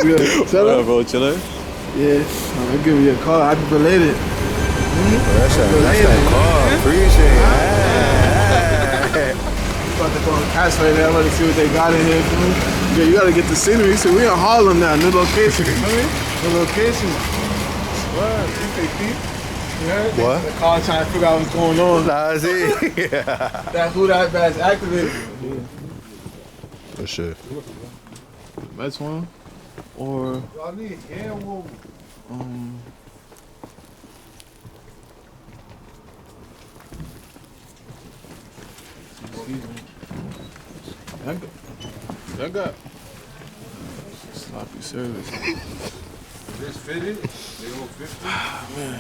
good? What up, bro? Chillin'? Yeah, I'll give you a call. Happy belated. That's that call. Appreciate it. About to go on cats right now. I'm about to see what they got in here for me. Yeah, you gotta get the scenery. So we in Harlem now, new location. You know what? New location. What? What? The car trying to figure out what's going on. Nah, see? That who that bad's activated. For sure. Mets one or I got sloppy service. This fitted? They all 50? Man,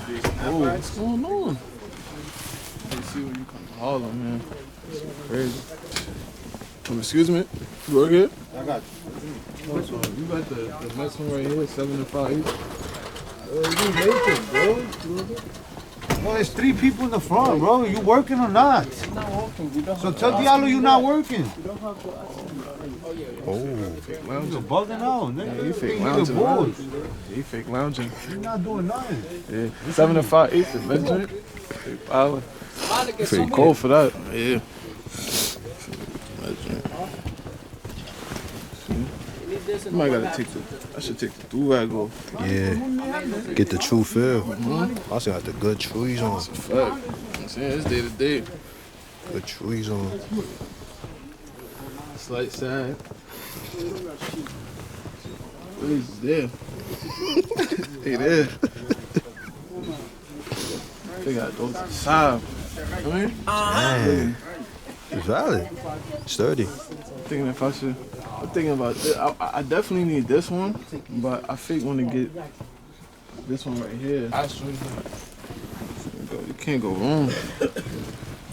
what's going on? Let's see when you come to Harlem, man. It's crazy. Excuse me, you work here? I got You got the Mets one right here, 7 to 5 each. you make it, bro. Well, it's 3 people in the front, bro. You working or not? I'm not working. So tell Diallo you not working. Lounging. You're bugging out, nigga. Yeah, he fake You lounging. bored. He fake lounging. You're not doing nothing. Yeah, 7 to 5 each, the Mets drink. Fake power. Fake cold for that. Yeah. I might gotta take I should take the do-rag off. Yeah. Get the true feel. I still got the good trees on. Fuck. I'm saying it's day to day. Good trees on. Slight side. He's there. He there. They got those side. I mean, Damn. It's valid. Sturdy. thinking if I should. I'm thinking about this. I definitely need this one, but I think want to get this one right here. You can't go wrong.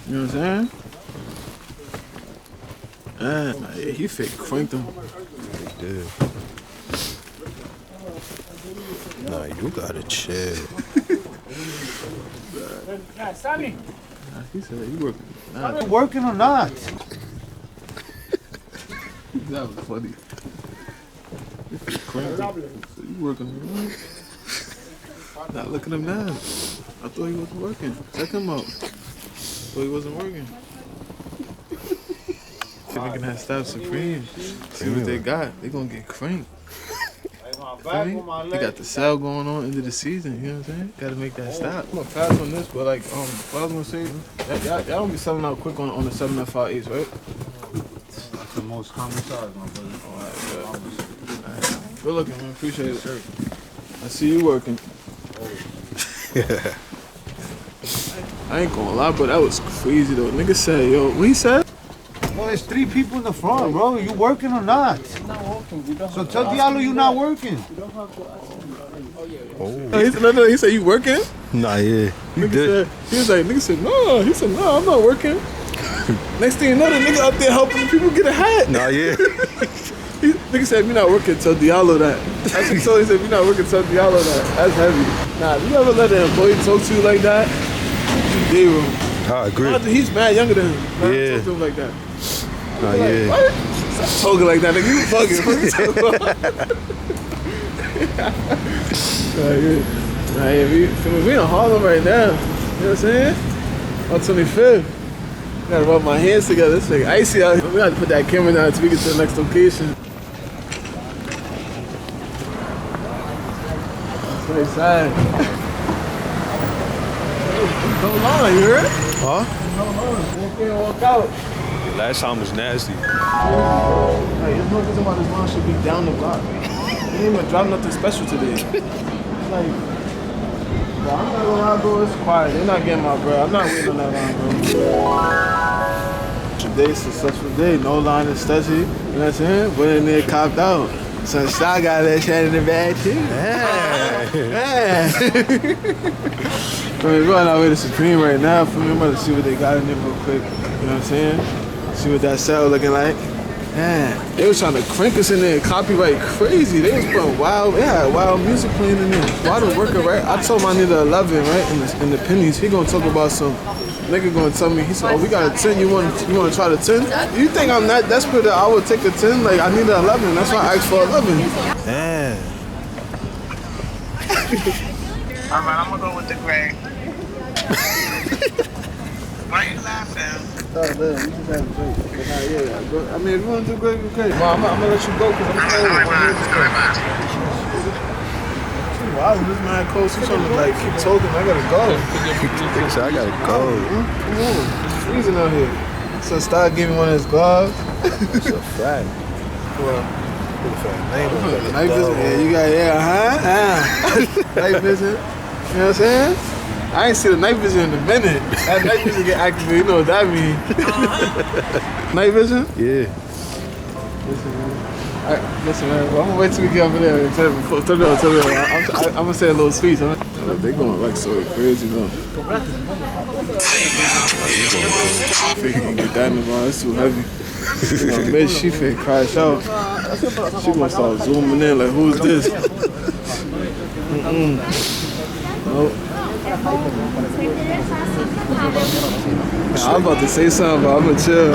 You know what I'm saying? Yeah, he fake cranked him. Dude. Nah, you gotta chill. He said you working. You working or not? That was funny. You fake cranked him. So you working? Not look at him now. I thought he wasn't working. Check him out. Thought he wasn't working. They're gonna have Stop Supreme. See what they got. They gonna get cranked. They got the sale going on into the season, you know what I'm saying? Gotta make that stop. I'm gonna pass on this, but like, what I was gonna say, y'all don't be selling out quick on the 7 to 5 each, right? That's the most common size, my brother. Good looking, man. Appreciate it. I see you working. I ain't gonna lie, but that was crazy though. Nigga said, yo, what he said? Well, it's 3 people in the front, bro. You working or not? I'm not working. So tell Diallo you not working. He said you working? Nah, yeah. You Nigga did. said, nigga said, no. He said, no, I'm not working. Next thing you know, the nigga up there helping people get a hat. Nah, yeah. Nigga said, if you're not working, tell Diallo that. That's what he told me. He said, if you're not working, tell Diallo that. That's heavy. Nah, if you ever let an employee talk to you like that, you D-room. I agree. He's mad younger than him. Yeah. Talk to him like that. Nah, Like, yeah. what? Stop talking like that, nigga. You fucking. What you talking about? Nah, yeah, we in Harlem right now. You know what I'm saying? On 25th. Gotta rub my hands together. This thing icy out here. We gotta put that camera down until we get to the next location. That's what they saying. No line, you heard? Huh? No line. Walk in, walk out. Last time was nasty. Hey, there's no reason why this line should be down the block. We didn't even drop nothing special today. It's like, bro, I'm not gonna lie, bro. It's quiet. They're not getting my bro. I'm not waiting on that line, bro. Today, successful day. No line is stretchy. You know what I'm saying? Went in there, copped out. Son, Shy got that shit in the bag, too. Yeah. We're going our way to Supreme right now. For me, I'm about to see what they got in there real quick. You know what I'm saying? See what that cell looking like. Man, they was trying to crank us in there, copyright crazy. They was putting wild, they had wild music playing in there. Why the worker, right? I told my nigga 11, right, in the pennies, he gonna talk about some nigga gonna tell me, he said, oh, we got a 10, you wanna try the 10? You think I'm not desperate that I would take a 10? Like, I need an 11, that's why I asked for 11. Damn. Alright, I'm gonna go with the gray. Why are you laughing? Oh, man, we just had a break. But nah, yeah, I mean, if you wanna do great, okay. Well, I'm gonna let you go, because I'm cold. Wow, this man close. He's trying to like keep talking. I gotta go. I gotta go. Come on, it's freezing out here. So start giving one of his gloves. It's a fact. Well, night vision. Go. Yeah, you got night vision. You know what I'm saying? I ain't seen the night vision in a minute. That night vision get activated. You know what that mean? Night vision? Yeah. Listen, man. Well, I'm gonna wait till we get over there. Tell me. I'm gonna say a little speech. They going like so crazy, though. Think you can get that in the bar. It's too heavy. Bitch, she finna crash out. She gonna start zooming in like, who's this? Nope. I was about to say something, but I'm gonna chill.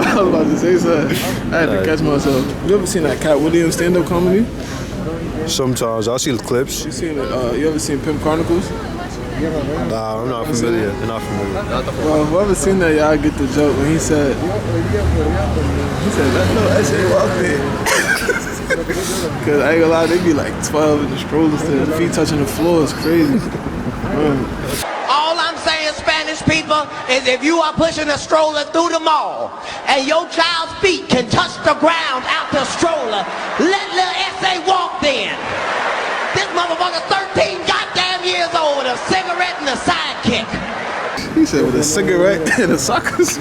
I was about to say something. I had to catch myself. You ever seen that Cat Williams stand-up comedy? Sometimes I'll see the clips. You seen it? You ever seen Pimp Chronicles? Nah, I'm not familiar. I'm not familiar. Well, whoever seen that, y'all get the joke when he said, "Let no essay walk there." Cause I ain't gonna lie, they be like 12 in the stroller still. The feet touching the floor is crazy. All I'm saying, Spanish people, is if you are pushing a stroller through the mall and your child's feet can touch the ground out the stroller, let little S.A. walk then. This motherfucker's 13 goddamn years old with a cigarette and a sidekick. He said with a cigarette and a sockers.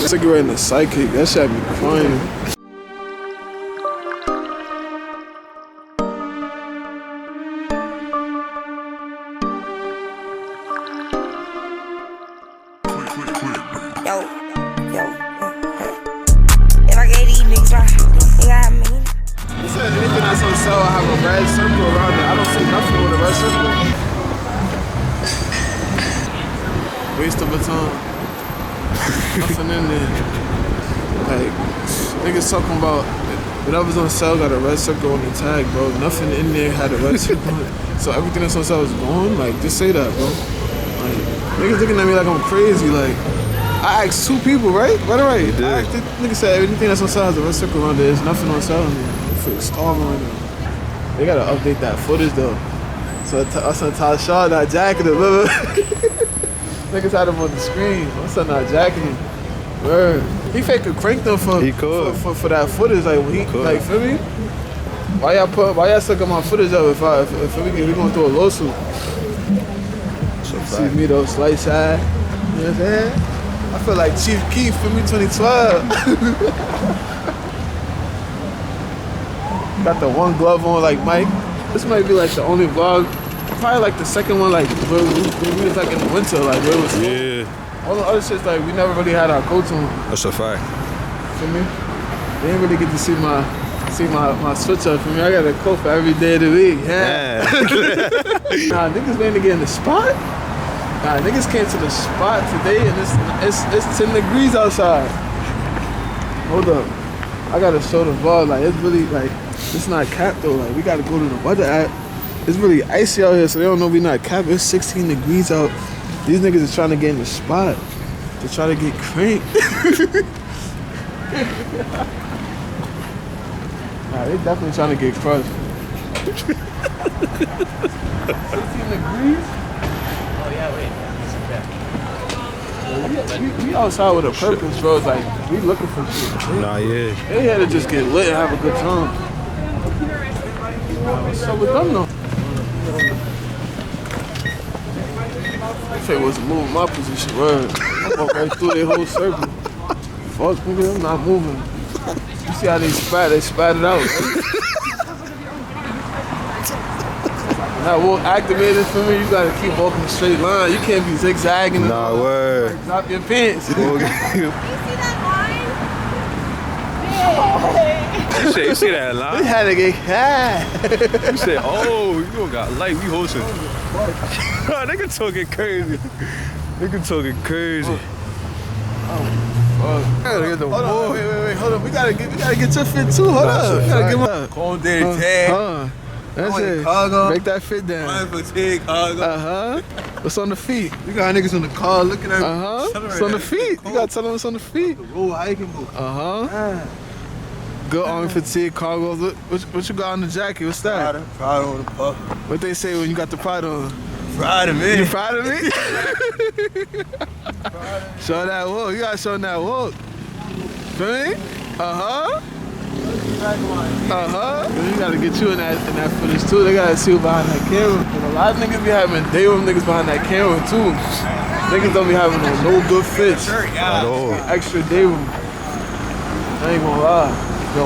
Cigarette and a sidekick, that shit be crying. If I gave these niggas my, you got me. He said anything that's on sale, I have a red circle around it. I don't see nothing with a red circle. Waste of a time. Nothing in there. Like, niggas talking about whatever's on sale got a red circle on the tag, bro. Nothing in there had a red circle on it. So everything that's on sale is gone? Like, just say that, bro. Like, niggas looking at me like I'm crazy, like. I asked 2 people, right? Right. You did. I asked, nigga said anything that's on sale has a red circle on there. There's nothing on sale in there. I'm freaking starving right now. They gotta update that footage though. So I sent Tasha that jacket a little. Niggas had him on the screen. I sent that jacket. Word. He fake a crank though for that footage. Like when he like feel me? Why y'all sucking my footage up if we gonna throw a lawsuit? See me though, slight side. You know what I'm saying? I feel like Chief Keef for me 2012. Got the one glove on like Mike. This might be like the only vlog. Probably like the second one like where we was like in the winter, like where it was all the other shits like we never really had our coats on. That's a fact. Feel me? They didn't really get to see my switch up for me. I got a coat for every day of the week. Yeah. Nah, niggas waiting to get in the spot. Nah, niggas came to the spot today and it's 10 degrees outside. Hold up. I gotta show the vlog, like it's really like, it's not capped though, like we gotta go to the weather app. It's really icy out here, so they don't know we not capped. It's 16 degrees out. These niggas is trying to get in the spot to try to get cranked. Nah, they definitely trying to get crushed. 16 degrees? We outside with a purpose, bro. It's like, we looking for shit. Nah, yeah. They had to just get lit and have a good time. What's up with them, though? If it wasn't moving my position, word. I walked right through their whole circle. Fuck, nigga, I'm not moving. You see how they spat it out, right? That walk activated for me, you gotta keep walking a straight line. You can't be zigzagging. Nah, word. Like, drop your pants. You see that line? You say that We loud. had to get high. You say, oh, you don't got light. We hosting. Nigga talking crazy. Nigga talking crazy. Gotta get the hold on, wait, hold on. We gotta get your fit too. Hold up. We gotta give him Cold day tag. That's Going it. cargo. Make that fit down. Fatigue, cargo. What's on the feet? We got niggas in the car looking at me. It's on the feet. You gotta tell them it's on the feet. Roll hiking go. Good army fatigue cargo. Look, what you got on the jacket? What's that? Pride on the puff. What they say when you got the pride on? Pride of me. You proud of me? Show that walk. You gotta show that walk. Feel me? You gotta get you in that footage too. They gotta see you behind that camera. And a lot of niggas be having day room niggas behind that camera too. Niggas don't be having no good fits. At all. Extra day room. I ain't gonna lie. Yo,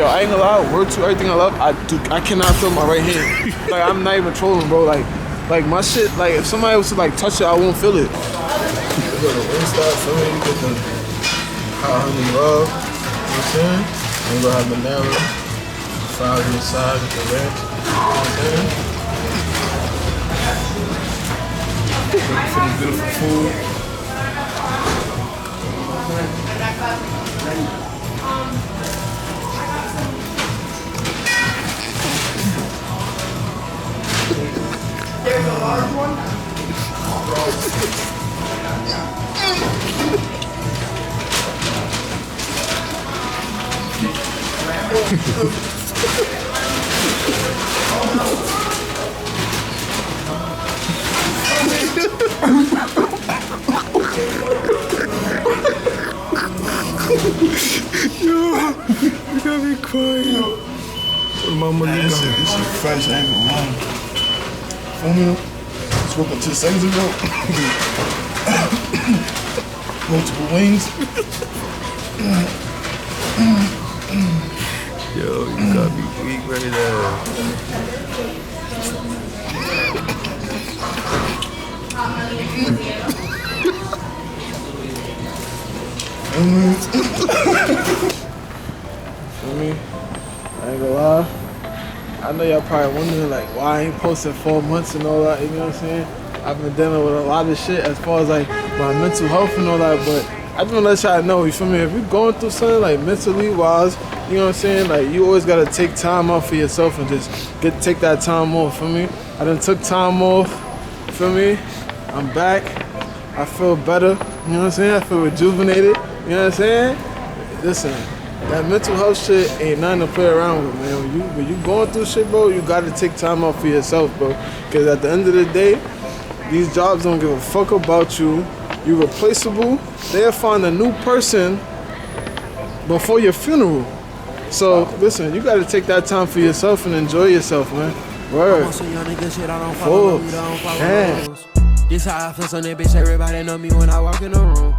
I ain't gonna lie. Word to everything I love. I cannot feel my right hand. Like I'm not even trolling, bro. Like my shit. Like if somebody was to like touch it, I won't feel it. You go to Wingstop, somebody you get the hot honey love. You know what I'm saying? And you gonna have banana, fries on the side with the ranch. You know what I'm saying? Looking for this beautiful food. There's a large one. You got me crying. Mama, this is fresh, I ain't gonna lie. Spoke up 2 seconds ago. Multiple wings. Yo, you got me weak right now. For me, I ain't gonna lie. I know y'all probably wondering like why I ain't posted 4 months and all that, you know what I'm saying? I've been dealing with a lot of shit as far as like my mental health and all that, but I just wanna let y'all know, you feel me? If you're going through something like mentally wise, you know what I'm saying? Like you always gotta take time out for yourself and just take that time off, feel me? I done took time off, feel me? I'm back. I feel better, you know what I'm saying? I feel rejuvenated, you know what I'm saying? Listen, that mental health shit ain't nothing to play around with, man. When you going through shit, bro, you gotta take time out for yourself, bro. Cause at the end of the day, these jobs don't give a fuck about you. You're replaceable. They'll find a new person before your funeral. So listen, you gotta take that time for yourself and enjoy yourself, man. Word. Full. Man. This how I flex on that bitch, everybody know me when I walk in the room.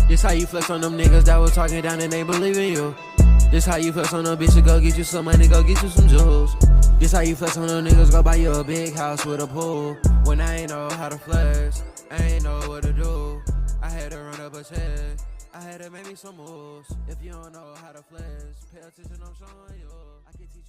This how you flex on them niggas that was talking down and they believe in you. This how you flex on them bitches, go get you some money, go get you some jewels. This how you flex on them niggas, go buy you a big house with a pool. When I ain't know how to flex, I ain't know what to do. I had to run up a check, I had to make me some moves. If you don't know how to flex, pay attention, I'm showing you. I can teach